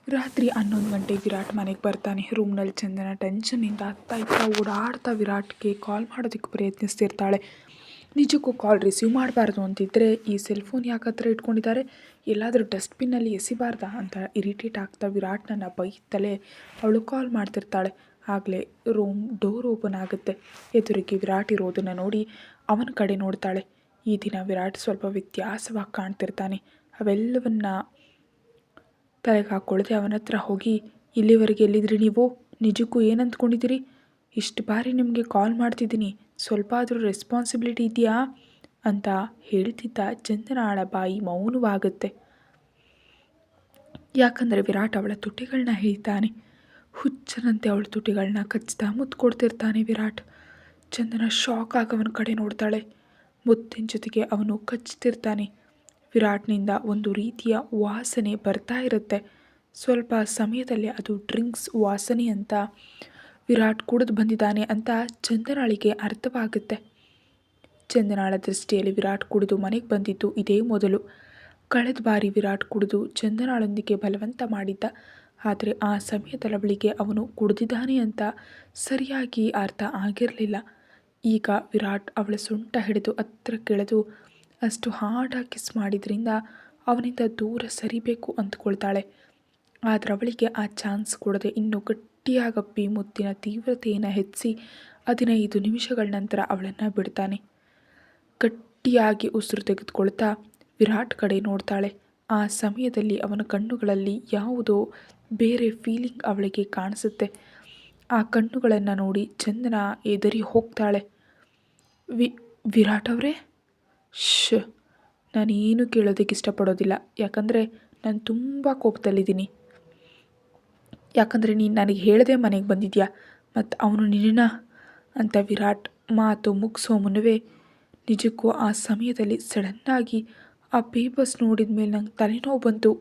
ರಾತ್ರಿ 11 ಗಂಟೆಗೆ ವಿರಾಟ್ ಮನೆಗೆ ಬರ್ತಾನೆ. ರೂಮ್ನಲ್ಲಿ ಚಂದನ ಟೆನ್ಷನ್ನಿಂದ ಅತ್ತ ಇತ್ತ ಓಡಾಡ್ತಾ ವಿರಾಟ್ಗೆ ಕಾಲ್ ಮಾಡೋದಕ್ಕೆ ಪ್ರಯತ್ನಿಸ್ತಿರ್ತಾಳೆ. ನಿಜಕ್ಕೂ ಕಾಲ್ ರಿಸೀವ್ ಮಾಡಬಾರ್ದು ಅಂತಿದ್ದರೆ ಈ ಸೆಲ್ಫೋನ್ ಯಾಕೆ ಹತ್ರ ಇಟ್ಕೊಂಡಿದ್ದಾರೆ, ಎಲ್ಲಾದರೂ ಡಸ್ಟ್ಬಿನ್ನಲ್ಲಿ ಎಸಿಬಾರ್ದಾ ಅಂತ ಇರಿಟೇಟ್ ಆಗ್ತಾ ವಿರಾಟ್ನನ್ನು ಬೈತಲೇ ಅವಳು ಕಾಲ್ ಮಾಡ್ತಿರ್ತಾಳೆ. ಆಗಲೇ ರೂಮ್ ಡೋರ್ ಓಪನ್ ಆಗುತ್ತೆ. ಎದುರಿಗೆ ವಿರಾಟ್ ಇರೋದನ್ನು ನೋಡಿ ಅವನ ಕಡೆ ನೋಡ್ತಾಳೆ. ಈ ದಿನ ವಿರಾಟ್ ಸ್ವಲ್ಪ ವ್ಯತ್ಯಾಸವಾಗಿ ಕಾಣ್ತಿರ್ತಾನೆ. ಅವೆಲ್ಲವನ್ನ ತಲೆಗೆ ಹಾಕ್ಕೊಳ್ಳದೆ ಅವನ ಹತ್ರ ಹೋಗಿ, ಇಲ್ಲಿವರೆಗೆ ಎಲ್ಲಿದ್ರಿ ನೀವು, ನಿಜಕ್ಕೂ ಏನು ಅಂದ್ಕೊಂಡಿದ್ದೀರಿ, ಇಷ್ಟು ಬಾರಿ ನಿಮಗೆ ಕಾಲ್ ಮಾಡ್ತಿದ್ದೀನಿ, ಸ್ವಲ್ಪ ಆದರೂ ರೆಸ್ಪಾನ್ಸಿಬಿಲಿಟಿ ಇದೆಯಾ ಅಂತ ಹೇಳ್ತಿದ್ದ ಚಂದನಾಳ ಬಾಯಿ ಮೌನವಾಗುತ್ತೆ. ಯಾಕಂದರೆ ವಿರಾಟ್ ಅವಳ ತುಟಿಗಳನ್ನ ಹಿಡಿತಾನೆ. ಹುಚ್ಚನಂತೆ ಅವಳ ತುಟಿಗಳನ್ನ ಕಚ್ತಾ ಮುತ್ತು ಕೊಡ್ತಿರ್ತಾನೆ ವಿರಾಟ್. ಚಂದನ ಶಾಕ್ ಆಗಿ ಅವನ ಕಡೆ ನೋಡ್ತಾಳೆ. ಮುತ್ತಿನ ಜೊತೆಗೆ ಅವನು ಕಚ್ತಿರ್ತಾನೆ. ವಿರಾಟ್ನಿಂದ ಒಂದು ರೀತಿಯ ವಾಸನೆ ಬರ್ತಾ ಇರುತ್ತೆ. ಸ್ವಲ್ಪ ಸಮಯದಲ್ಲಿ ಅದು ಡ್ರಿಂಕ್ಸ್ ವಾಸನೆ ಅಂತ ವಿರಾಟ್ ಕುಡಿದು ಬಂದಿದ್ದಾನೆ ಅಂತ ಚಂದನಾಳಿಗೆ ಅರ್ಥವಾಗುತ್ತೆ. ಚಂದನಾಳ ದೃಷ್ಟಿಯಲ್ಲಿ ವಿರಾಟ್ ಕುಡಿದು ಮನೆಗೆ ಬಂದಿದ್ದು ಇದೇ ಮೊದಲು. ಕಳೆದ ಬಾರಿ ವಿರಾಟ್ ಕುಡಿದು ಚಂದನಾಳೊಂದಿಗೆ ಬಲವಂತ ಮಾಡಿದ್ದ. ಆದರೆ ಆ ಸಮಯದಲ್ಲಿ ಅವಳಿಗೆ ಅವನು ಕುಡಿದಿದ್ದಾನೆ ಅಂತ ಸರಿಯಾಗಿ ಅರ್ಥ ಆಗಿರಲಿಲ್ಲ. ಈಗ ವಿರಾಟ್ ಅವಳ ಸೊಂಟ ಹಿಡಿದು ಹತ್ತಿರಕ್ಕೆಳೆದು ಅಷ್ಟು ಹಾರ್ಡಾಗಿ ಕಿಸ್ ಮಾಡಿದ್ರಿಂದ ಅವನಿಂದ ದೂರ ಸರಿಬೇಕು ಅಂದ್ಕೊಳ್ತಾಳೆ. ಆದರೆ ಅವಳಿಗೆ ಆ ಚಾನ್ಸ್ ಕೊಡದೆ ಇನ್ನೂ ಗಟ್ಟಿಯಾಗಪ್ಪಿ ಮುತ್ತಿನ ತೀವ್ರತೆಯನ್ನು ಹೆಚ್ಚಿಸಿ 15 ನಿಮಿಷಗಳ ನಂತರ ಅವಳನ್ನು ಬಿಡ್ತಾನೆ. ಗಟ್ಟಿಯಾಗಿ ಉಸಿರು ತೆಗೆದುಕೊಳ್ತಾ ವಿರಾಟ್ ಕಡೆ ನೋಡ್ತಾಳೆ. ಆ ಸಮಯದಲ್ಲಿ ಅವನ ಕಣ್ಣುಗಳಲ್ಲಿ ಯಾವುದೋ ಬೇರೆ ಫೀಲಿಂಗ್ ಅವಳಿಗೆ ಕಾಣಿಸುತ್ತೆ. ಆ ಕಣ್ಣುಗಳನ್ನು ನೋಡಿ ಚಂದನ ಎದರಿ ಹೋಗ್ತಾಳೆ. ವಿರಾಟ್ ಅವರೇ, ನಾನೇನು ಕೇಳೋದಕ್ಕೆ ಇಷ್ಟಪಡೋದಿಲ್ಲ, ಯಾಕಂದರೆ ನಾನು ತುಂಬ ಕೋಪದಲ್ಲಿದ್ದೀನಿ. ಯಾಕಂದರೆ ನೀನು ನನಗೆ ಹೇಳದೆ ಮನೆಗೆ ಬಂದಿದ್ಯಾ ಮತ್ತು ಅವನು ನಿನ್ನ ಅಂತ ವಿರಾಟ್ ಮಾತು ಮುಗಿಸೋ ಮುನ್ನವೇ ನಿಜಕ್ಕೂ ಆ ಸಮಯದಲ್ಲಿ ಸಡನ್ನಾಗಿ ಆ ಪೇಪರ್ಸ್ ನೋಡಿದ ಮೇಲೆ ನಂಗೆ ತಲೆನೋವು ಬಂತು.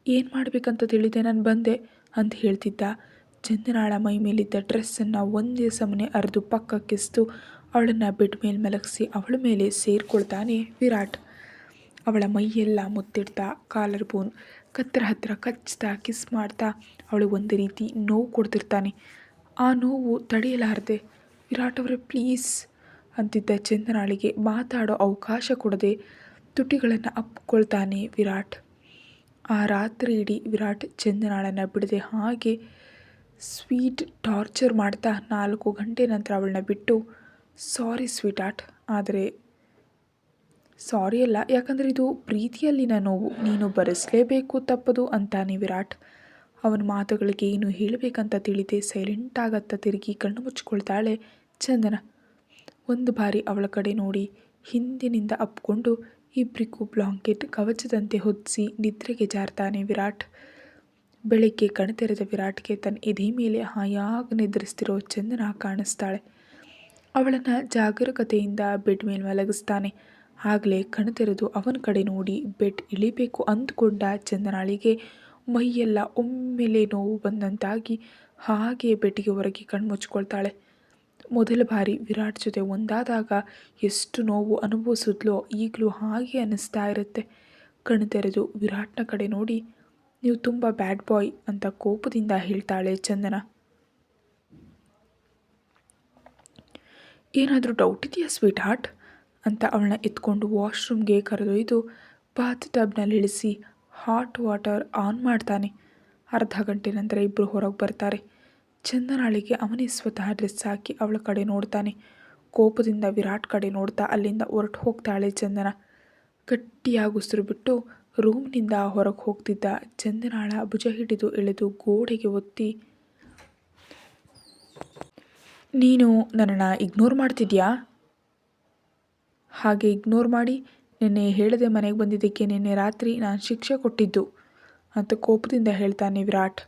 ಏನು ಮಾಡಬೇಕಂತ ತಿಳಿದೆ ನಾನು ಬಂದೆ ಅಂತ ಹೇಳ್ತಿದ್ದ. ಚಂದನಾಳ ಮೈ ಮೇಲಿದ್ದ ಡ್ರೆಸ್ಸನ್ನು ಒಂದೇ ಸಮನೆ ಅರೆದು ಪಕ್ಕಕ್ಕೆಸ್ತು ಅವಳನ್ನು ಬೆಡ್ ಮೇಲೆ ಮಲಗಿಸಿ ಅವಳ ಮೇಲೆ ಸೇರಿಕೊಳ್ತಾನೆ ವಿರಾಟ್. ಅವಳ ಮೈಯೆಲ್ಲ ಮುತ್ತಿಡ್ತಾ ಕಾಲರ್ ಬೋನ್ ಕತ್ತರ ಹತ್ತಿರ ಕಚ್ತಾ ಕಿಸ್ ಮಾಡ್ತಾ ಅವಳಿಗೆ ಒಂದು ರೀತಿ ನೋವು ಕೊಡ್ತಿರ್ತಾನೆ. ಆ ನೋವು ತಡೆಯಲಾರದೆ, ವಿರಾಟ್ ಅವರೇ ಪ್ಲೀಸ್ ಅಂತಿದ್ದ ಚಂದನಾಳಿಗೆ ಮಾತಾಡೋ ಅವಕಾಶ ಕೊಡದೆ ತುಟಿಗಳನ್ನು ಅಪ್ಕೊಳ್ತಾನೆ ವಿರಾಟ್. ಆ ರಾತ್ರಿ ಇಡೀ ವಿರಾಟ್ ಚಂದನಾಳನ್ನು ಬಿಡದೆ ಹಾಗೆ ಸ್ವೀಟ್ ಟಾರ್ಚರ್ ಮಾಡ್ತಾ 4 ಗಂಟೆ ನಂತರ ಅವಳನ್ನ ಬಿಟ್ಟು, ಸಾರಿ ಸ್ವೀಟ್ ಆರ್ಟ್, ಆದರೆ ಸಾರಿ ಅಲ್ಲ, ಯಾಕಂದರೆ ಇದು ಪ್ರೀತಿಯಲ್ಲಿನ ನೋವು, ನೀನು ಭರಿಸಲೇಬೇಕು ತಪ್ಪದು ಅಂತಾನೆ ವಿರಾಟ್. ಅವನ ಮಾತುಗಳಿಗೆ ಏನು ಹೇಳಬೇಕಂತ ತಿಳಿದೆ ಸೈಲೆಂಟಾಗತ್ತ ತಿರುಗಿ ಕಣ್ಣು ಮುಚ್ಚಿಕೊಳ್ತಾಳೆ ಚಂದನ. ಒಂದು ಬಾರಿ ಅವಳ ಕಡೆ ನೋಡಿ ಹಿಂದಿನಿಂದ ಅಪ್ಕೊಂಡು ಇಬ್ಬರಿಗೂ ಬ್ಲಾಂಕೆಟ್ ಕವಚದಂತೆ ಹೊದಿಸಿ ನಿದ್ರೆಗೆ ಜಾರ್ತಾನೆ ವಿರಾಟ್. ಬೆಳಗ್ಗೆ ಕಣ್ತೆರೆದ ವಿರಾಟ್ಗೆ ತನ್ನ ಎದೆ ಮೇಲೆ ಹಾಯಾಗಿ ನಿದ್ರಿಸ್ತಿರೋ ಚಂದನ ಕಾಣಿಸ್ತಾಳೆ. ಅವಳನ್ನು ಜಾಗರೂಕತೆಯಿಂದ ಬೆಡ್ ಮೇಲೆ ಮಲಗಿಸ್ತಾನೆ. ಆಗಲೇ ಕಣ್ತೆರೆದು ಅವನ ಕಡೆ ನೋಡಿ ಬೆಡ್ ಇಳಿಬೇಕು ಅಂದುಕೊಂಡ ಚಂದನಾಳಿಗೆ ಮೈಯೆಲ್ಲ ಒಮ್ಮೆಲೆ ನೋವು ಬಂದಂತಾಗಿ ಹಾಗೆ ಬೆಡ್ಗೆ ಹೊರಗೆ ಕಣ್ಮುಚ್ಕೊಳ್ತಾಳೆ. ಮೊದಲ ಬಾರಿ ವಿರಾಟ್ ಜೊತೆ ಒಂದಾದಾಗ ಎಷ್ಟು ನೋವು ಅನುಭವಿಸಿದ್ಲೋ ಈಗಲೂ ಹಾಗೆ ಅನ್ನಿಸ್ತಾ ಇರುತ್ತೆ. ಕಣ್ತೆರೆದು ವಿರಾಟ್ನ ಕಡೆ ನೋಡಿ, ನೀವು ತುಂಬ ಬ್ಯಾಡ್ ಬಾಯ್ ಅಂತ ಕೋಪದಿಂದ ಹೇಳ್ತಾಳೆ ಚಂದನ. ಏನಾದರೂ ಡೌಟ್ ಇದೆಯಾ ಸ್ವೀಟ್ ಹಾರ್ಟ್ ಅಂತ ಅವಳನ್ನ ಎತ್ಕೊಂಡು ವಾಶ್ರೂಮ್ಗೆ ಕರೆದೊಯ್ದು ಬಾತ್ ಟಬ್ನಲ್ಲಿ ಇಳಿಸಿ ಹಾಟ್ ವಾಟರ್ ಆನ್ ಮಾಡ್ತಾನೆ. ಅರ್ಧ ಗಂಟೆ ನಂತರ ಇಬ್ಬರು ಹೊರಗೆ ಬರ್ತಾರೆ. ಚಂದನಾಳಿಗೆ ಅವನೇ ಸ್ವತಃ ಡ್ರೆಸ್ ಹಾಕಿ ಅವಳ ಕಡೆ ನೋಡ್ತಾನೆ. ಕೋಪದಿಂದ ವಿರಾಟ್ ಕಡೆ ನೋಡ್ತಾ ಅಲ್ಲಿಂದ ಹೊರಟು ಹೋಗ್ತಾಳೆ ಚಂದನ. ಗಟ್ಟಿಯಾಗಿ ಉಸಿರು ಬಿಟ್ಟು ರೂಮ್ನಿಂದ ಹೊರಗೆ ಹೋಗ್ತಿದ್ದ ಚಂದನಾಳ ಭುಜ ಹಿಡಿದು ಎಳೆದು ಗೋಡೆಗೆ ಒತ್ತಿ, ನೀನು ನನ್ನನ್ನು ಇಗ್ನೋರ್ ಮಾಡ್ತಿದ್ಯಾ? ಹಾಗೆ ಇಗ್ನೋರ್ ಮಾಡಿ ನಿನ್ನೆ ಹೇಳದೆ ಮನೆಗೆ ಬಂದಿದ್ದಕ್ಕೆ ನಿನ್ನೆ ರಾತ್ರಿ ನಾನು ಶಿಕ್ಷೆ ಕೊಟ್ಟಿದ್ದು ಅಂತ ಕೋಪದಿಂದ ಹೇಳ್ತಾನೆ ವಿರಾಟ್.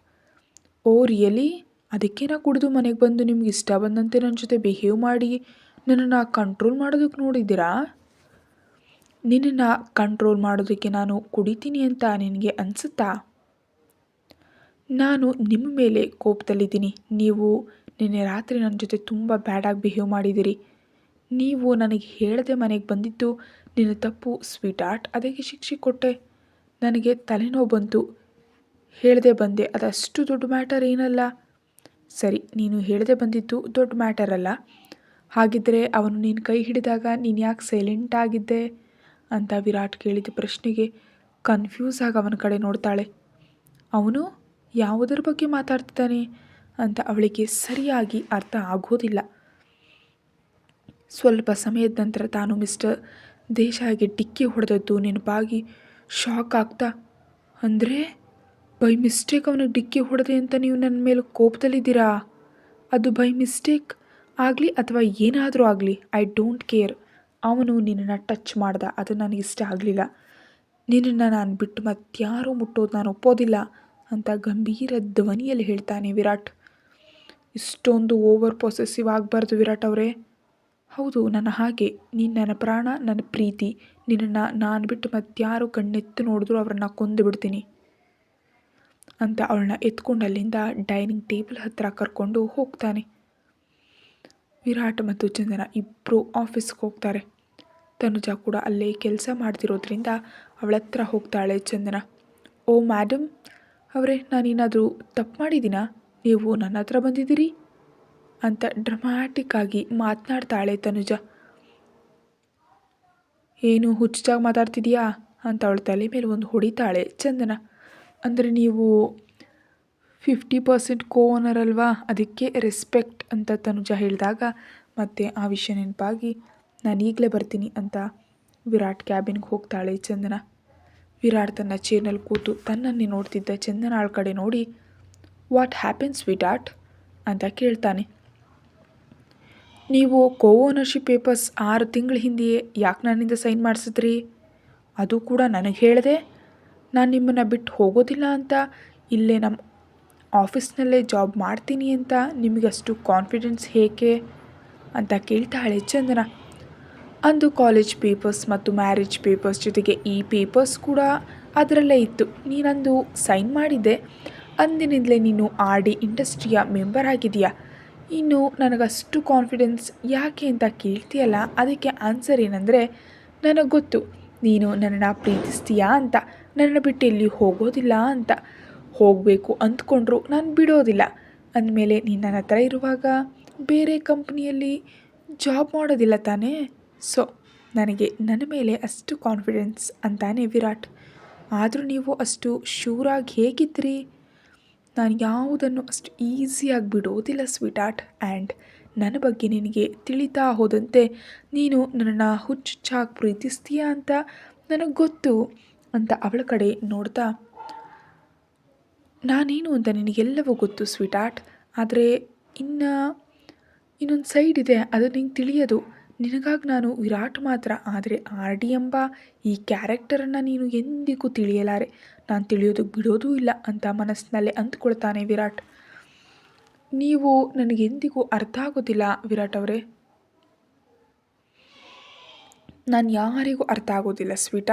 Oh really? ಅದಕ್ಕೆ ನಾ ಕುಡಿದು ಮನೆಗೆ ಬಂದು ನಿಮ್ಗೆ ಇಷ್ಟ ಬಂದಂತೆ ನನ್ನ ಜೊತೆ ಬಿಹೇವ್ ಮಾಡಿ ನನ್ನನ್ನು ಕಂಟ್ರೋಲ್ ಮಾಡೋದಕ್ಕೆ ನೋಡಿದ್ದೀರಾ? ನಿನ್ನನ್ನು ಕಂಟ್ರೋಲ್ ಮಾಡೋದಕ್ಕೆ ನಾನು ಕುಡಿತೀನಿ ಅಂತ ನಿನಗೆ ಅನಿಸುತ್ತಾ? ನಾನು ನಿಮ್ಮ ಮೇಲೆ ಕೋಪದಲ್ಲಿದ್ದೀನಿ. ನೀವು ನಿನ್ನೆ ರಾತ್ರಿ ನನ್ನ ಜೊತೆ ತುಂಬ ಬ್ಯಾಡಾಗಿ ಬಿಹೇವ್ ಮಾಡಿದ್ದೀರಿ. ನೀವು ನನಗೆ ಹೇಳದೆ ಮನೆಗೆ ಬಂದಿದ್ದು ನಿನ್ನ ತಪ್ಪು ಸ್ವೀಟ್ ಆರ್ಟ್, ಅದಕ್ಕೆ ಶಿಕ್ಷೆ ಕೊಟ್ಟೆ. ನನಗೆ ತಲೆನೋವು ಬಂತು. ಹೇಳದೆ ಬಂದೆ, ಅದಷ್ಟು ದೊಡ್ಡ ಮ್ಯಾಟರ್ ಏನಲ್ಲ. ಸರಿ, ನೀನು ಹೇಳದೆ ಬಂದಿದ್ದು ದೊಡ್ಡ ಮ್ಯಾಟರ್ ಅಲ್ಲ. ಹಾಗಿದ್ದರೆ ಅವನು ನಿನ್ನ ಕೈ ಹಿಡಿದಾಗ ನೀನು ಯಾಕೆ ಸೈಲೆಂಟ್ ಆಗಿದ್ದೆ ಅಂತ ವಿರಾಟ್ ಕೇಳಿದ ಪ್ರಶ್ನೆಗೆ ಕನ್ಫ್ಯೂಸ್ ಆಗಿ ಅವನ ಕಡೆ ನೋಡ್ತಾಳೆ. ಅವನು ಯಾವುದರ ಬಗ್ಗೆ ಮಾತಾಡ್ತಿದ್ದಾನೆ ಅಂತ ಅವಳಿಗೆ ಸರಿಯಾಗಿ ಅರ್ಥ ಆಗೋದಿಲ್ಲ. ಸ್ವಲ್ಪ ಸಮಯದ ನಂತರ ತಾನು ಮಿಸ್ಟರ್ ದೇಸಾಯಿಗೆ ಡಿಕ್ಕಿ ಹೊಡೆದದ್ದು ನೆನಪಾಗಿ ಶಾಕ್ ಆಗ್ತಾ, ಅಂದರೆ ಬೈ ಮಿಸ್ಟೇಕ್ ಅವನಿಗೆ ಡಿಕ್ಕಿ ಹೊಡೆದೆ ಅಂತ ನೀವು ನನ್ನ ಮೇಲೆ ಕೋಪದಲ್ಲಿದ್ದೀರಾ? ಅದು ಬೈ ಮಿಸ್ಟೇಕ್ ಆಗಲಿ ಅಥವಾ ಏನಾದರೂ ಆಗಲಿ, ಐ ಡೋಂಟ್ ಕೇರ್. ಅವನು ನಿನ್ನನ್ನು ಟಚ್ ಮಾಡ್ದ, ಅದು ನನಗಿಷ್ಟ ಆಗಲಿಲ್ಲ. ನಿನ್ನನ್ನು ನಾನು ಬಿಟ್ಟು ಮತ್ತಾರೂ ಮುಟ್ಟೋದು ನಾನು ಒಪ್ಪೋದಿಲ್ಲ ಅಂತ ಗಂಭೀರ ಧ್ವನಿಯಲ್ಲಿ ಹೇಳ್ತಾನೆ ವಿರಾಟ್. ಇಷ್ಟೊಂದು ಓವರ್ ಪೊಸೆಸಿವ್ ಆಗಬಾರ್ದು ವಿರಾಟ್ ಅವರೇ. ಹೌದು, ನನ್ನ ಹಾಗೆ. ನೀನು ನನ್ನ ಪ್ರಾಣ, ನನ್ನ ಪ್ರೀತಿ. ನಿನ್ನನ್ನು ನಾನು ಬಿಟ್ಟು ಮತ್ತಾರು ಕಣ್ಣೆತ್ತು ನೋಡಿದ್ರು ಅವರನ್ನು ಕೊಂದು ಬಿಡ್ತೀನಿ ಅಂತ ಅವಳನ್ನ ಎತ್ಕೊಂಡು ಅಲ್ಲಿಂದ ಡೈನಿಂಗ್ ಟೇಬಲ್ ಹತ್ತಿರ ಕರ್ಕೊಂಡು ಹೋಗ್ತಾನೆ. ವಿರಾಟ್ ಮತ್ತು ಚಂದನ ಇಬ್ಬರು ಆಫೀಸ್ಗೆ ಹೋಗ್ತಾರೆ. ತನುಜಾ ಕೂಡ ಅಲ್ಲೇ ಕೆಲಸ ಮಾಡ್ತಿರೋದ್ರಿಂದ ಅವಳ ಹತ್ರ ಹೋಗ್ತಾಳೆ ಚಂದನ. ಓ ಮ್ಯಾಡಮ್ ಅವರೇ, ನಾನೇನಾದರೂ ತಪ್ಪು ಮಾಡಿದ್ದೀನಾ? ನೀವು ನನ್ನ ಹತ್ರ ಬಂದಿದ್ದೀರಿ ಅಂತ ಡ್ರಮ್ಯಾಟಿಕ್ ಆಗಿ ಮಾತನಾಡ್ತಾಳೆ ತನುಜಾ. ಏನು ಹುಚ್ಚಾಗಿ ಮಾತಾಡ್ತಿದೀಯಾ ಅಂತ ಅವಳ ತಲೆ ಮೇಲೆ ಒಂದು ಹೊಡಿತಾಳೆ ಚಂದನ. ಅಂದರೆ ನೀವು 50% ಕೋ ಓನರ್ ಅಲ್ವಾ, ಅದಕ್ಕೆ ರೆಸ್ಪೆಕ್ಟ್ ಅಂತ ತನುಜಾ ಹೇಳಿದಾಗ ಮತ್ತೆ ಆ ವಿಷಯ ನೆನಪಾಗಿ ನಾನು ಈಗಲೇ ಬರ್ತೀನಿ ಅಂತ ವಿರಾಟ್ ಕ್ಯಾಬಿನ್ಗೆ ಹೋಗ್ತಾಳೆ ಚಂದನ. ವಿರಾಟ್ ತನ್ನ ಚೇರ್ನಲ್ಲಿ ಕೂತು ತನ್ನನ್ನೇ ನೋಡ್ತಿದ್ದ ಚಂದನ ಆಳ ಕಡೆ ನೋಡಿ, ವಾಟ್ ಹ್ಯಾಪನ್ಸ್ ವಿರಾಟ್ ಅಂತ ಕೇಳ್ತಾನೆ. ನೀವು ಕೋ ಓನರ್ಶಿಪ್ ಪೇಪರ್ಸ್ 6 ತಿಂಗಳ ಹಿಂದೆಯೇ ಯಾಕೆ ನನ್ನಿಂದ ಸೈನ್ ಮಾಡಿಸಿದ್ರಿ? ಅದು ಕೂಡ ನನಗೆ ಹೇಳಿದೆ. ನಾನು ನಿಮ್ಮನ್ನು ಬಿಟ್ಟು ಹೋಗೋದಿಲ್ಲ ಅಂತ, ಇಲ್ಲೇ ನಮ್ಮ ಆಫೀಸ್ನಲ್ಲೇ ಜಾಬ್ ಮಾಡ್ತೀನಿ ಅಂತ ನಿಮಗಷ್ಟು ಕಾನ್ಫಿಡೆನ್ಸ್ ಹೇಗೆ ಅಂತ ಕೇಳ್ತಾಳೆ ಚಂದನ. ಅಂದು ಕಾಲೇಜ್ ಪೇಪರ್ಸ್ ಮತ್ತು ಮ್ಯಾರೇಜ್ ಪೇಪರ್ಸ್ ಜೊತೆಗೆ ಈ ಪೇಪರ್ಸ್ ಕೂಡ ಅದರಲ್ಲೇ ಇತ್ತು. ನೀನಂದು ಸೈನ್ ಮಾಡಿದ್ದೆ. ಅಂದಿನಿಂದಲೇ ನೀನು RD ಇಂಡಸ್ಟ್ರಿಯ ಮೆಂಬರ್ ಆಗಿದೆಯಾ. ಇನ್ನು ನನಗಷ್ಟು ಕಾನ್ಫಿಡೆನ್ಸ್ ಯಾಕೆ ಅಂತ ಕೇಳ್ತೀಯಲ್ಲ, ಅದಕ್ಕೆ ಆನ್ಸರ್ ಏನಂದರೆ, ನನಗೆ ಗೊತ್ತು ನೀನು ನನ್ನನ್ನು ಪ್ರೀತಿಸ್ತೀಯಾ ಅಂತ, ನನ್ನನ್ನು ಬಿಟ್ಟು ಎಲ್ಲಿ ಹೋಗೋದಿಲ್ಲ ಅಂತ. ಹೋಗಬೇಕು ಅಂದ್ಕೊಂಡ್ರು ನಾನು ಬಿಡೋದಿಲ್ಲ. ಅಂದಮೇಲೆ ನೀನು ನನ್ನ ಹತ್ರ ಇರುವಾಗ ಬೇರೆ ಕಂಪ್ನಿಯಲ್ಲಿ ಜಾಬ್ ಮಾಡೋದಿಲ್ಲ ತಾನೇ. ಸೊ ನನಗೆ ನನ್ನ ಮೇಲೆ ಅಷ್ಟು ಕಾನ್ಫಿಡೆನ್ಸ್ ಅಂತಾನೆ ವಿರಾಟ್. ಆದರೂ ನೀವು ಅಷ್ಟು ಶೂರಾಗಿ ಹೇಗಿದ್ರಿ? ನಾನು ಯಾವುದನ್ನು ಅಷ್ಟು ಈಸಿಯಾಗಿ ಬಿಡೋದಿಲ್ಲ ಸ್ವೀಟ್ ಆ್ಯಂಡ್ ನನ್ನ ಬಗ್ಗೆ ನಿನಗೆ ತಿಳಿತಾ ಹೋದಂತೆ ನೀನು ನನ್ನನ್ನು ಹುಚ್ಚಾಗಿ ಪ್ರೀತಿಸ್ತೀಯ ಅಂತ ನನಗೆ ಗೊತ್ತು ಅಂತ ಅವಳ ಕಡೆ ನೋಡ್ತಾ, ನಾನೇನು ಅಂತ ನಿನಗೆಲ್ಲವೂ ಗೊತ್ತು ಸ್ವೀಟ್ ಆದರೆ ಇನ್ನೊಂದು ಸೈಡ್ ಇದೆ, ಅದು ನಿಂಗೆ ತಿಳಿಯೋದು. ನಿನಗಾಗಿ ನಾನು ವಿರಾಟ್ ಮಾತ್ರ, ಆದರೆ RD ಎಂಬ ಈ ಕ್ಯಾರೆಕ್ಟರನ್ನು ನೀನು ಎಂದಿಗೂ ತಿಳಿಯಲಾರೆ. ನಾನು ತಿಳಿಯೋದು ಬಿಡೋದೂ ಇಲ್ಲ ಅಂತ ಮನಸ್ಸಿನಲ್ಲೇ ಅಂದ್ಕೊಳ್ತಾನೆ ವಿರಾಟ್. ನೀವು ನನಗೆಂದಿಗೂ ಅರ್ಥ ಆಗೋದಿಲ್ಲ ವಿರಾಟ್ ಅವರೇ. ನಾನು ಯಾರಿಗೂ ಅರ್ಥ ಆಗೋದಿಲ್ಲ ಸ್ವೀಟ್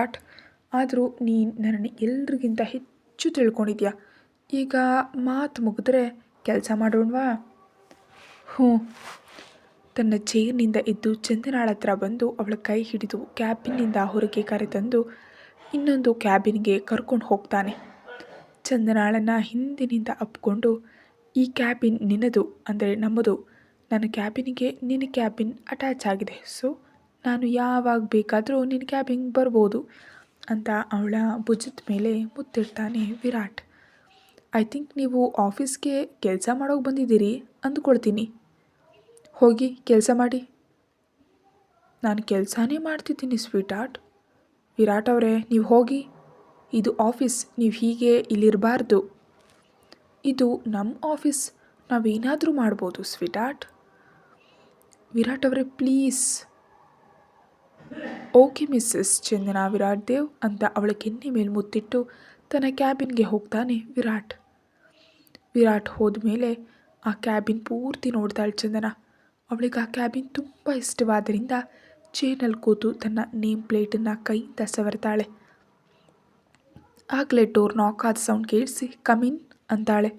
ಆದರೂ ನೀನು ನನ್ನನ್ನು ಎಲ್ರಿಗಿಂತ ಹೆಚ್ಚು ತಿಳ್ಕೊಂಡಿದ್ಯಾ. ಈಗ ಮಾತು ಮುಗಿದ್ರೆ ಕೆಲಸ ಮಾಡೋಣವಾ? ಹ್ಞೂ. ತನ್ನ ಚೇರ್ನಿಂದ ಎದ್ದು ಚಂದನಾಳ ಹತ್ರ ಬಂದು ಅವಳ ಕೈ ಹಿಡಿದು ಕ್ಯಾಬಿನ್ನಿಂದ ಹೊರಗೆ ಕರೆತಂದು ಇನ್ನೊಂದು ಕ್ಯಾಬಿನ್ಗೆ ಕರ್ಕೊಂಡು ಹೋಗ್ತಾನೆ. ಚಂದನಾಳನ್ನು ಹಿಂದಿನಿಂದ ಅಪ್ಕೊಂಡು, ಈ ಕ್ಯಾಬಿನ್ ನಿನ್ನದು, ಅಂದರೆ ನಮ್ಮದು. ನನ್ನ ಕ್ಯಾಬಿನಿಗೆ ನಿನ್ನ ಕ್ಯಾಬಿನ್ ಅಟ್ಯಾಚ್ ಆಗಿದೆ. ಸೊ ನಾನು ಯಾವಾಗ ಬೇಕಾದರೂ ನಿನ್ನ ಕ್ಯಾಬಿನ್ಗೆ ಬರ್ಬೋದು ಅಂತ ಅವಳ ಭುಜದ ಮೇಲೆ ಮುತ್ತಿಡ್ತಾನೆ ವಿರಾಟ್. ಐ ಥಿಂಕ್ ನೀವು ಆಫೀಸ್ಗೆ ಕೆಲಸ ಮಾಡೋಕೆ ಬಂದಿದ್ದೀರಿ ಅಂದ್ಕೊಳ್ತೀನಿ. ಹೋಗಿ ಕೆಲಸ ಮಾಡಿ. ನಾನು ಕೆಲಸನೇ ಮಾಡ್ತಿದ್ದೀನಿ ಸ್ವೀಟ್ ವಿರಾಟ್ ಅವರೇ, ನೀವು ಹೋಗಿ. ಇದು ಆಫೀಸ್, ನೀವು ಹೀಗೆ ಇಲ್ಲಿರಬಾರ್ದು. ಇದು ನಮ್ಮ ಆಫೀಸ್, ನಾವೇನಾದರೂ ಮಾಡ್ಬೋದು ಸ್ವೀಟ್ ವಿರಾಟ್ ಅವರೇ please. Okay Mrs Chandana Virat Dev ಅಂತ ಅವಳ ಕೆನ್ನೆ ಮೇಲೆ ಮುತ್ತಿಟ್ಟು ತನ್ನ ಕ್ಯಾಬಿನ್ಗೆ ಹೋಗ್ತಾನೆ ವಿರಾಟ್. ವಿರಾಟ್ ಹೋದ ಮೇಲೆ ಆ ಕ್ಯಾಬಿನ್ ಪೂರ್ತಿ ನೋಡ್ತಾಳೆ ಚಂದನ. ಅವಳಿಗೆ ಆ ಕ್ಯಾಬಿನ್ ತುಂಬ ಇಷ್ಟವಾದ್ದರಿಂದ ಚೇರ್ನಲ್ಲಿ ಕೂತು ತನ್ನ ನೇಮ್ ಪ್ಲೇಟನ್ನು ಕೈಯಿಂದ ಸವರ್ತಾಳೆ. ಆಗಲೇ ಡೋರ್ ನಾಕ್ ಆದ ಸೌಂಡ್ ಕೇಳಿಸಿ ಕಮಿನ್ ಅಂತಾಳೆ.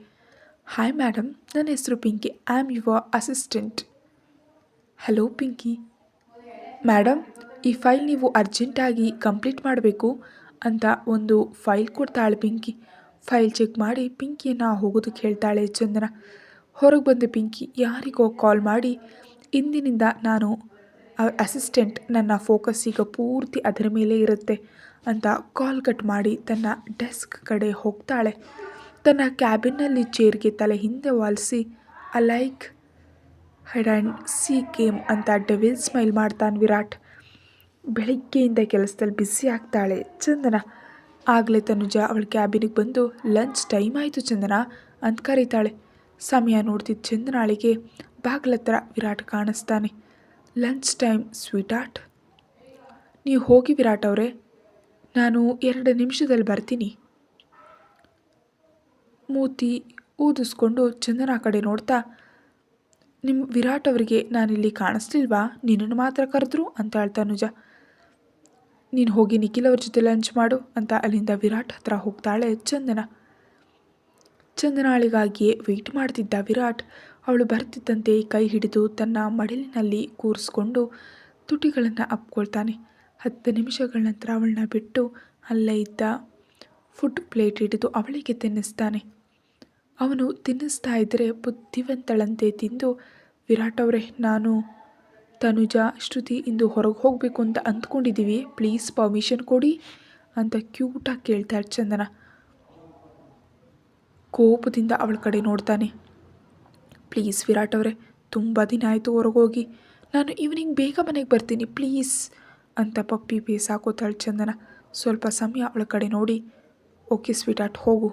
ಹಾಯ್ ಮೇಡಮ್, ನನ್ನ ಹೆಸರು Pinky, I am your assistant. Hello Pinky. Madam, ಈ ಫೈಲ್ ನೀವು ಅರ್ಜೆಂಟಾಗಿ ಕಂಪ್ಲೀಟ್ ಮಾಡಬೇಕು ಅಂತ ಒಂದು ಫೈಲ್ ಕೊಡ್ತಾಳೆ ಪಿಂಕಿ. ಫೈಲ್ ಚೆಕ್ ಮಾಡಿ ಪಿಂಕಿಯನ್ನು ಹೋಗೋದಕ್ಕೆ ಹೇಳ್ತಾಳೆ ಚಂದನ. ಹೊರಗೆ ಬಂದ ಪಿಂಕಿ ಯಾರಿಗೋ ಕಾಲ್ ಮಾಡಿ, ಇಂದಿನಿಂದ ನಾನು ಅಸಿಸ್ಟೆಂಟ್, ನನ್ನ ಫೋಕಸ್ ಈಗ ಪೂರ್ತಿ ಅದರ ಮೇಲೆ ಇರುತ್ತೆ ಅಂತ ಕಾಲ್ ಕಟ್ ಮಾಡಿ ತನ್ನ ಡೆಸ್ಕ್ ಕಡೆ ಹೋಗ್ತಾಳೆ. ತನ್ನ ಕ್ಯಾಬಿನ್ನಲ್ಲಿ ಚೇರ್ಗೆ ತಲೆ ಹಿಂದೆ ವಾಲಿಸಿ I like hide and seek game ಅಂತ ಡೆವಿಲ್ ಸ್ಮೈಲ್ ಮಾಡ್ತಾನೆ ವಿರಾಟ್. ಬೆಳಿಗ್ಗೆಯಿಂದ ಕೆಲಸದಲ್ಲಿ ಬ್ಯುಸಿ ಆಗ್ತಾಳೆ ಚಂದನ. ಆಗಲೇ ತನುಜ ಅವಳ ಕ್ಯಾಬಿನಿಗೆ ಬಂದು ಲಂಚ್ ಟೈಮ್ ಆಯಿತು ಚಂದನ ಅಂತ ಕರೀತಾಳೆ. ಸಮಯ ನೋಡ್ತಿದ್ದ ಚಂದನಾಳಿಗೆ ಬಾಗ್ಲತ್ರ ವಿರಾಟ್ ಕಾಣಿಸ್ತಾನೆ. ಲಂಚ್ ಟೈಮ್ ಸ್ವೀಟ್ ಆರ್ಟ್, ನೀವು ಹೋಗಿ ವಿರಾಟ್ ಅವರೇ, ನಾನು 2 ನಿಮಿಷದಲ್ಲಿ ಬರ್ತೀನಿ. ಮೂತಿ ಊದಿಸ್ಕೊಂಡು ಚಂದನ ಕಡೆ ನೋಡ್ತಾ, ನಿಮ್ಮ ವಿರಾಟ್ ಅವರಿಗೆ ನಾನಿಲ್ಲಿ ಕಾಣಿಸ್ಲಿಲ್ವಾ, ನಿನ್ನನ್ನು ಮಾತ್ರ ಕರೆದ್ರು ಅಂತ ತನುಜ. ನೀನು ಹೋಗಿ ನಿಖಿಲ್ ಅವ್ರ ಜೊತೆ ಲಂಚ್ ಮಾಡು ಅಂತ ಅಲ್ಲಿಂದ ವಿರಾಟ್ ಹತ್ರ ಹೋಗ್ತಾಳೆ ಚಂದನ. ಚಂದನಾಳಿಗಾಗಿಯೇ ವೆಯ್ಟ್ ಮಾಡ್ತಿದ್ದ ವಿರಾಟ್ ಅವಳು ಬರ್ತಿದ್ದಂತೆ ಕೈ ಹಿಡಿದು ತನ್ನ ಮಡಿಲಿನಲ್ಲಿ ಕೂರಿಸ್ಕೊಂಡು ತುಟಿಗಳನ್ನು ಅಪ್ಕೊಳ್ತಾನೆ. 10 ನಿಮಿಷಗಳ ನಂತರ ಅವಳನ್ನ ಬಿಟ್ಟು ಅಲ್ಲೇ ಇದ್ದ ಫುಡ್ ಪ್ಲೇಟ್ ಹಿಡಿದು ಅವಳಿಗೆ ತಿನ್ನಿಸ್ತಾನೆ. ಅವನು ತಿನ್ನಿಸ್ತಾ ಇದ್ದರೆ ಬುದ್ಧಿವಂತಳಂತೆ ತಿಂದು, ವಿರಾಟ್ ಅವರೇ, ನಾನು ತನುಜ ಶ್ರುತಿ ಇಂದು ಹೊರಗೆ ಹೋಗಬೇಕು ಅಂತ ಅಂದ್ಕೊಂಡಿದ್ದೀವಿ, ಪ್ಲೀಸ್ ಪರ್ಮಿಷನ್ ಕೊಡಿ ಅಂತ ಕ್ಯೂಟಾಗಿ ಕೇಳ್ತಾಳೆ ಚಂದನ. ಕೋಪದಿಂದ ಅವಳ ಕಡೆ ನೋಡ್ತಾನೆ. ಪ್ಲೀಸ್ ವಿರಾಟ್ ಅವರೇ, ತುಂಬ ದಿನ ಆಯಿತು ಹೊರಗೋಗಿ, ನಾನು ಈವ್ನಿಂಗ್ ಬೇಗ ಮನೆಗೆ ಬರ್ತೀನಿ ಪ್ಲೀಸ್ ಅಂತ ಪಪ್ಪಿ ಬೇಸಾಕೋತಾಳೆ ಚಂದನ. ಸ್ವಲ್ಪ ಸಮಯ ಅವಳ ಕಡೆ ನೋಡಿ, ಓಕೆ ಸ್ವೀಟ್ ಆರ್ಟ್ ಹೋಗು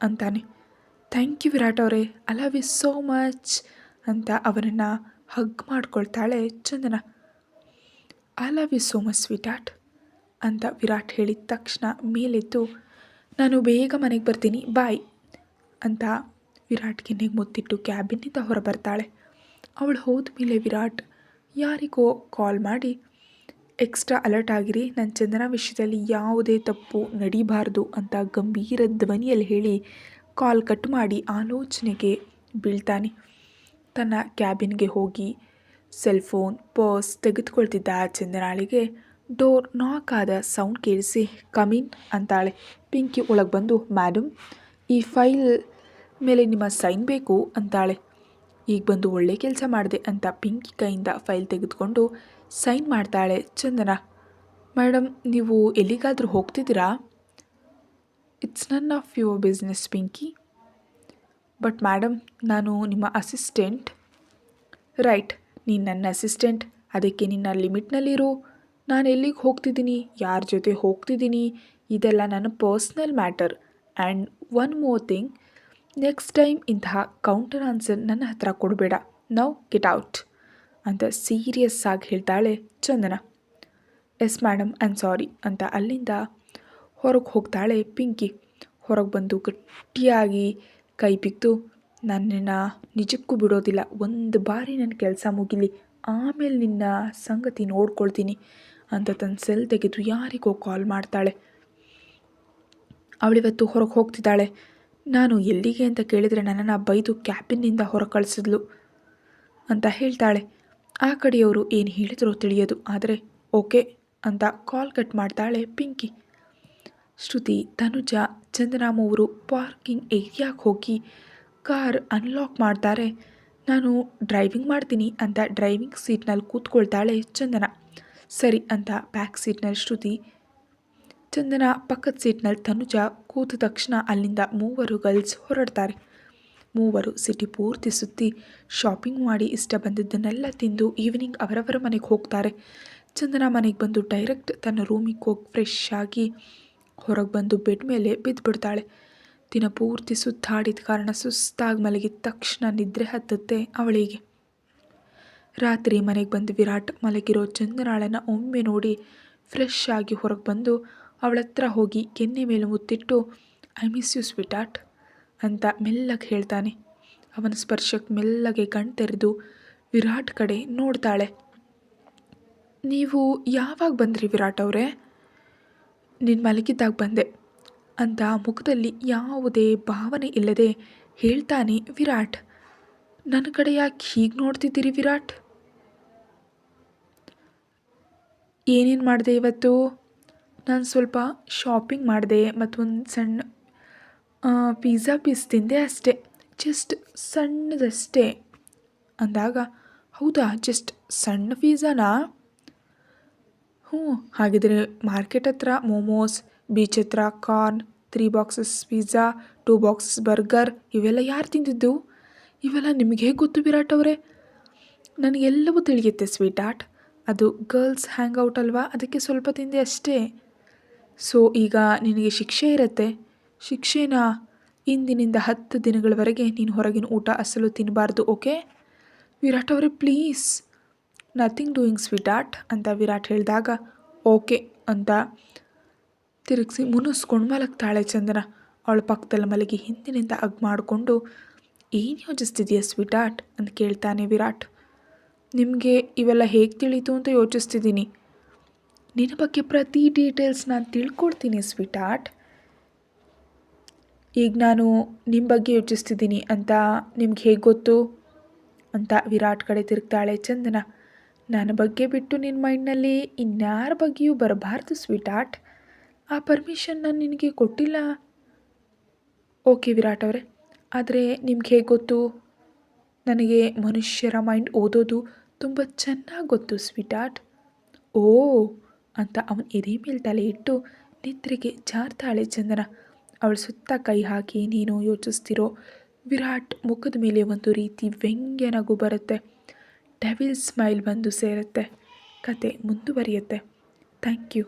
ಅಂತಾನೆ. ಥ್ಯಾಂಕ್ ಯು ವಿರಾಟ್ ಅವರೇ, I love you so much ಅಂತ ಅವನನ್ನು ಹಗ್ ಮಾಡ್ಕೊಳ್ತಾಳೆ Chandana. I love you so much sweetheart ಅಂತ ವಿರಾಟ್ ಹೇಳಿದ ತಕ್ಷಣ ಮೇಲೆದ್ದು, ನಾನು ಬೇಗ ಮನೆಗೆ ಬರ್ತೀನಿ ಬಾಯ್ ಅಂತ ವಿರಾಟ್ ಕೆನ್ನೆಗೆ ಮುತ್ತಿಟ್ಟು ಕ್ಯಾಬಿನಿಂದ ಹೊರ ಬರ್ತಾಳೆ. ಅವಳು ಹೋದ ಮೇಲೆ ವಿರಾಟ್ ಯಾರಿಗೋ ಕಾಲ್ ಮಾಡಿ, ಎಕ್ಸ್ಟ್ರಾ ಅಲರ್ಟ್ ಆಗಿರಿ, ನನ್ನ ಚಂದನ ವಿಷಯದಲ್ಲಿ ಯಾವುದೇ ತಪ್ಪು ನಡೀಬಾರ್ದು ಅಂತ ಗಂಭೀರ ಧ್ವನಿಯಲ್ಲಿ ಹೇಳಿ ಕಾಲ್ ಕಟ್ ಮಾಡಿ ಆಲೋಚನೆಗೆ ಬೀಳ್ತಾನೆ. ತನ್ನ ಕ್ಯಾಬಿನ್ಗೆ ಹೋಗಿ ಸೆಲ್ಫೋನ್ ಪರ್ಸ್ ತೆಗೆದುಕೊಳ್ತಿದ್ದ ಚಂದನಾಳಿಗೆ ಡೋರ್ ನಾಕ್ ಆದ ಸೌಂಡ್ ಕೇಳಿಸಿ ಕಮಿನ್ ಅಂತಾಳೆ. ಪಿಂಕಿ ಒಳಗೆ ಬಂದು, ಮೇಡಮ್, ಈ ಫೈಲ್ ಮೇಲೆ ನಿಮ್ಮ ಸೈನ್ ಬೇಕು ಅಂತಾಳೆ. ಈಗ ಬಂದು ಒಳ್ಳೆ ಕೆಲಸ ಮಾಡಿದೆ ಅಂತ ಪಿಂಕಿ ಕೈಯಿಂದ ಫೈಲ್ ತೆಗೆದುಕೊಂಡು ಸೈನ್ ಮಾಡ್ತಾಳೆ ಚಂದನ. ಮೇಡಮ್, ನೀವು ಎಲ್ಲಿಗಾದರೂ ಹೋಗ್ತಿದ್ದೀರಾ? It's none of your business Pinki. But madam, ನಾನು ನಿಮ್ಮ ಅಸಿಸ್ಟೆಂಟ್. ರೈಟ್, ನೀನು ನನ್ನ ಅಸಿಸ್ಟೆಂಟ್, ಅದಕ್ಕೆ ನಿನ್ನ ಲಿಮಿಟ್ನಲ್ಲಿರು. ನಾನು ಎಲ್ಲಿಗೆ ಹೋಗ್ತಿದ್ದೀನಿ, ಯಾರ ಜೊತೆ ಹೋಗ್ತಿದ್ದೀನಿ, ಇದೆಲ್ಲ ನನ್ನ personal matter. And one more thing, next time ಇಂತಹ ಕೌಂಟರ್ ಆನ್ಸರ್ ನನ್ನ ಹತ್ರ ಕೊಡಬೇಡ. ನೌ ಗೆಟ್ ಔಟ್ ಅಂತ ಸೀರಿಯಸ್ ಆಗಿ ಹೇಳ್ತಾಳೆ Chandana. Yes madam, I am sorry ಅಂತ ಅಲ್ಲಿಂದ ಹೊರಗೆ ಹೋಗ್ತಾಳೆ ಪಿಂಕಿ. ಹೊರಗೆ ಬಂದು ಗಟ್ಟಿಯಾಗಿ ಕೈ ಬಿದ್ದು, ನನ್ನನ್ನು ನಿಜಕ್ಕೂ ಬಿಡೋದಿಲ್ಲ, ಒಂದು ಬಾರಿ ನನ್ನ ಕೆಲಸ ಮುಗಿಲಿ, ಆಮೇಲೆ ನಿನ್ನ ಸಂಗತಿ ನೋಡ್ಕೊಳ್ತೀನಿ ಅಂತ ತನ್ನ ಸೆಲ್ ತೆಗೆದು ಯಾರಿಗೋ ಕಾಲ್ ಮಾಡ್ತಾಳೆ. ಅವಳಿವತ್ತು ಹೊರಗೆ ಹೋಗ್ತಿದ್ದಾಳೆ. ನಾನು ಎಲ್ಲಿಗೆ ಅಂತ ಕೇಳಿದರೆ ನನ್ನನ್ನು ಬೈದು ಕ್ಯಾಬಿನ್ನಿಂದ ಹೊರ ಕಳಿಸಿದ್ಲು ಅಂತ ಹೇಳ್ತಾಳೆ. ಆ ಕಡೆಯವರು ಏನು ಹೇಳಿದ್ರೋ ತಿಳಿಯೋದು, ಆದರೆ ಓಕೆ ಅಂತ ಕಾಲ್ ಕಟ್ ಮಾಡ್ತಾಳೆ ಪಿಂಕಿ. ಶ್ರುತಿ, ತನುಜ, ಚಂದನಾಮವರು ಪಾರ್ಕಿಂಗ್ ಏರಿಯಾಗೆ ಹೋಗಿ ಕಾರ್ ಅನ್ಲಾಕ್ ಮಾಡ್ತಾರೆ. ನಾನು ಡ್ರೈವಿಂಗ್ ಮಾಡ್ತೀನಿ ಅಂತ ಡ್ರೈವಿಂಗ್ ಸೀಟ್ನಲ್ಲಿ ಕೂತ್ಕೊಳ್ತಾಳೆ ಚಂದನ. ಸರಿ ಅಂತ ಬ್ಯಾಕ್ ಸೀಟ್ನಲ್ಲಿ ಶ್ರುತಿ, ಚಂದನ ಪಕ್ಕದ ಸೀಟ್ನಲ್ಲಿ ತನುಜ ಕೂತ ತಕ್ಷಣ ಅಲ್ಲಿಂದ 3 ಗರ್ಲ್ಸ್ ಹೊರಡ್ತಾರೆ. 3 ಸಿಟಿ ಪೂರ್ತಿ ಸುತ್ತಿ ಶಾಪಿಂಗ್ ಮಾಡಿ ಇಷ್ಟ ಬಂದಿದ್ದನ್ನೆಲ್ಲ ತಿಂದು ಈವ್ನಿಂಗ್ ಅವರವರ ಮನೆಗೆ ಹೋಗ್ತಾರೆ. ಚಂದನ ಮನೆಗೆ ಬಂದು ಡೈರೆಕ್ಟ್ ತನ್ನ ರೂಮಿಗೆ ಹೋಗಿ ಫ್ರೆಶ್ ಆಗಿ ಹೊರಗೆ ಬಂದು ಬೆಡ್ ಮೇಲೆ ಬಿದ್ದುಬಿಡ್ತಾಳೆ. ದಿನ ಪೂರ್ತಿ ಸುತ್ತಾಡಿದ ಕಾರಣ ಸುಸ್ತಾಗಿ ಮಲಗಿದ ತಕ್ಷಣ ನಿದ್ರೆ ಹತ್ತುತ್ತೆ ಅವಳಿಗೆ. ರಾತ್ರಿ ಮನೆಗೆ ಬಂದು ವಿರಾಟ್ ಮಲಗಿರೋ ಚಂದನಾಳನ್ನು ಒಮ್ಮೆ ನೋಡಿ ಫ್ರೆಶ್ ಆಗಿ ಹೊರಗೆ ಬಂದು ಅವಳ ಹತ್ರ ಹೋಗಿ ಕೆನ್ನೆ ಮೇಲೆ ಮುತ್ತಿಟ್ಟು, I miss you sweetheart ಅಂತ ಮೆಲ್ಲಗೆ ಹೇಳ್ತಾನೆ. ಅವನ ಸ್ಪರ್ಶಕ್ಕೆ ಮೆಲ್ಲಗೆ ಕಣ್ ತೆರೆದು ವಿರಾಟ್ ಕಡೆ ನೋಡ್ತಾಳೆ. ನೀವು ಯಾವಾಗ ಬಂದ್ರಿ ವಿರಾಟ್ ಅವರೇ? ನೀನು ಮಲಗಿದ್ದಾಗ ಬಂದೆ ಅಂತ ಮುಖದಲ್ಲಿ ಯಾವುದೇ ಭಾವನೆ ಇಲ್ಲದೆ ಹೇಳ್ತಾನೆ ವಿರಾಟ್. ನನ್ನ ಕಡೆ ಯಾಕೆ ಹೀಗೆ ನೋಡ್ತಿದ್ದೀರಿ ವಿರಾಟ್? ಏನೇನು ಮಾಡಿದೆ ಇವತ್ತು? ನಾನು ಸ್ವಲ್ಪ ಶಾಪಿಂಗ್ ಮಾಡಿದೆ ಮತ್ತು ಒಂದು ಸಣ್ಣ ಪಿಜ್ಜಾ ಪೀಸ್ ತಿಂದೆ ಅಷ್ಟೇ, ಜಸ್ಟ್ ಸಣ್ಣದಷ್ಟೇ ಅಂದಾಗ, ಹೌದಾ ಜಸ್ಟ್ ಸಣ್ಣ ಪಿಜ್ಜಾನಾ? ಹ್ಞೂ, ಹಾಗಿದ್ರೆ ಮಾರ್ಕೆಟ್ ಹತ್ರ ಮೋಮೋಸ್, ಬೀಚ್ ಹತ್ರ corn, 3 boxes pizza, 2 boxes burger ಇವೆಲ್ಲ ಯಾರು ತಿಂದಿದ್ದು? ಇವೆಲ್ಲ ನಿಮಗೆ ಹೇಗೆ ಗೊತ್ತು ವಿರಾಟ್ ಅವರೇ? ನನಗೆಲ್ಲವೂ ತಿಳಿಯುತ್ತೆ ಸ್ವೀಟ್ ಆರ್ಟ್. ಅದು ಗರ್ಲ್ಸ್ ಹ್ಯಾಂಗ್ ಔಟ್ ಅಲ್ವಾ, ಅದಕ್ಕೆ ಸ್ವಲ್ಪ ತಿಂದೆ ಅಷ್ಟೇ. ಸೊ ಈಗ ನಿನಗೆ ಶಿಕ್ಷೆ ಇರುತ್ತೆ. ಶಿಕ್ಷೆನಾ? ಇಂದಿನಿಂದ 10 ದಿನಗಳವರೆಗೆ ನೀನು ಹೊರಗಿನ ಊಟ ಅಸಲು ತಿನ್ನಬಾರ್ದು, ಓಕೆ? ವಿರಾಟ್ ಅವರೇ please. Nothing doing sweet art ಅಂತ ವಿರಾಟ್ ಹೇಳಿದಾಗ, ಓಕೆ ಅಂತ ತಿರುಗಿಸಿ ಮುನಿಸ್ಕೊಂಡು ಮಲಗ್ತಾಳೆ ಚಂದನ. ಅವಳ ಪಕ್ಕದಲ್ಲಿ ಮಲಗಿ ಹಿಂದಿನಿಂದ ಅಗ್ ಮಾಡಿಕೊಂಡು, ಏನು ಯೋಚಿಸ್ತಿದೆಯಾ ಸ್ವೀಟ್ ಆರ್ಟ್ ಅಂತ ಕೇಳ್ತಾನೆ ವಿರಾಟ್. ನಿಮಗೆ ಇವೆಲ್ಲ ಹೇಗೆ ತಿಳಿಯಿತು ಅಂತ ಯೋಚಿಸ್ತಿದ್ದೀನಿ. ನಿನ್ನ ಬಗ್ಗೆ ಪ್ರತಿ ಡೀಟೇಲ್ಸ್ ನಾನು ತಿಳ್ಕೊಳ್ತೀನಿ ಸ್ವೀಟ್ ಆರ್ಟ್. ಈಗ ನಾನು ನಿಮ್ಮ ಬಗ್ಗೆ ಯೋಚಿಸ್ತಿದ್ದೀನಿ ಅಂತ ನಿಮ್ಗೆ ಹೇಗೆ ಗೊತ್ತು ಅಂತ ವಿರಾಟ್ ಕಡೆ ತಿರುಗ್ತಾಳೆ ಚಂದನ. ನನ್ನ ಬಗ್ಗೆ ಬಿಟ್ಟು ನಿನ್ನ ಮೈಂಡ್ನಲ್ಲಿ ಇನ್ಯಾರ ಬಗ್ಗೆಯೂ ಬರಬಾರ್ದು ಸ್ವೀಟ್ ಆರ್ಟ್. ಆ ಪರ್ಮಿಷನ್ ನಾನು ನಿನಗೆ ಕೊಟ್ಟಿಲ್ಲ. ಓಕೆ ವಿರಾಟ್ ಅವರೇ, ಆದರೆ ನಿಮ್ಗೆ ಹೇಗೆ ಗೊತ್ತು? ನನಗೆ ಮನುಷ್ಯರ ಮೈಂಡ್ ಓದೋದು ತುಂಬ ಚೆನ್ನಾಗಿ ಗೊತ್ತು ಸ್ವೀಟ್ ಆರ್ಟ್. ಓ ಅಂತ ಅವನ ಎದೆ ಮೇಲೆ ತಲೆ ಇಟ್ಟು ನಿದ್ರೆಗೆ ಜಾರ್ತಾಳೆ ಚಂದನ. ಅವಳ ಸುತ್ತ ಕೈ ಹಾಕಿ ನೀನು ಯೋಚಿಸ್ತಿರೋ ವಿರಾಟ್ ಮುಖದ ಮೇಲೆ ಒಂದು ರೀತಿ ವ್ಯಂಗ್ಯ ನಗು ಬರುತ್ತೆ. ಡೆವಿಲ್ ಸ್ಮೈಲ್ ಬಂದು ಸೇರುತ್ತೆ. ಕತೆ ಮುಂದುವರಿಯುತ್ತೆ. Thank you.